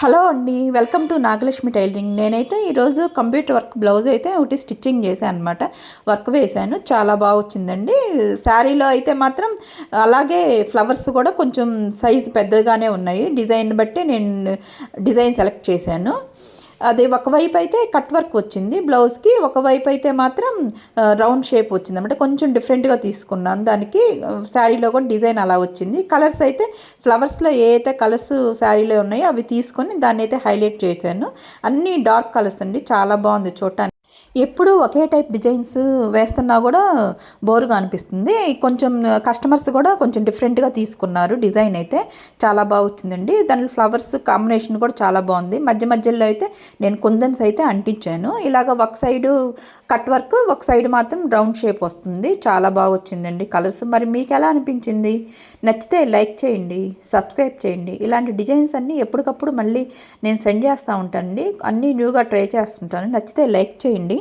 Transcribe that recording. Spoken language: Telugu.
హలో అండి, వెల్కమ్ టు నాగలక్ష్మి టైలరింగ్. నేనైతే ఈరోజు కంప్యూటర్ వర్క్ బ్లౌజ్ అయితే ఒకటి స్టిచ్చింగ్ చేశాను అనమాట. వర్క్ వేశాను, చాలా బాగా వచ్చిందండి. శారీలో అయితే మాత్రం అలాగే ఫ్లవర్స్ కూడా కొంచెం సైజు పెద్దగానే ఉన్నాయి. డిజైన్ బట్టి నేను డిజైన్ సెలెక్ట్ చేశాను. అది ఒకవైపు అయితే కట్ వర్క్ వచ్చింది బ్లౌజ్కి, ఒకవైపు అయితే మాత్రం రౌండ్ షేప్ వచ్చింది అనమాట. కొంచెం డిఫరెంట్గా తీసుకున్నాను. దానికి శారీలో కూడా డిజైన్ అలా వచ్చింది. కలర్స్ అయితే ఫ్లవర్స్లో ఏ అయితే కలర్స్ శారీలో ఉన్నాయో అవి తీసుకొని దాన్ని అయితే హైలైట్ చేశాను. అన్నీ డార్క్ కలర్స్ అండి, చాలా బాగుంది చూడటానికి. ఎప్పుడు ఒకే టైప్ డిజైన్స్ వేస్తున్నా కూడా బోరుగా అనిపిస్తుంది. కొంచెం కస్టమర్స్ కూడా కొంచెం డిఫరెంట్గా తీసుకున్నారు. డిజైన్ అయితే చాలా బాగా వచ్చిందండి. దాంట్లో ఫ్లవర్స్ కాంబినేషన్ కూడా చాలా బాగుంది. మధ్య మధ్యలో అయితే నేను కుందన్స్ అయితే అంటించాను. ఇలాగ ఒక సైడు కట్ వర్క్, ఒక సైడ్ మాత్రం రౌండ్ షేప్ వస్తుంది. చాలా బాగా వచ్చిందండి కలర్స్. మరి మీకు ఎలా అనిపించింది? నచ్చితే లైక్ చేయండి, సబ్స్క్రైబ్ చేయండి. ఇలాంటి డిజైన్స్ అన్నీ ఎప్పటికప్పుడు మళ్ళీ నేను సెండ్ చేస్తూ ఉంటానండి. అన్నీ న్యూగా ట్రై చేస్తుంటాను. నచ్చితే లైక్ చేయండి.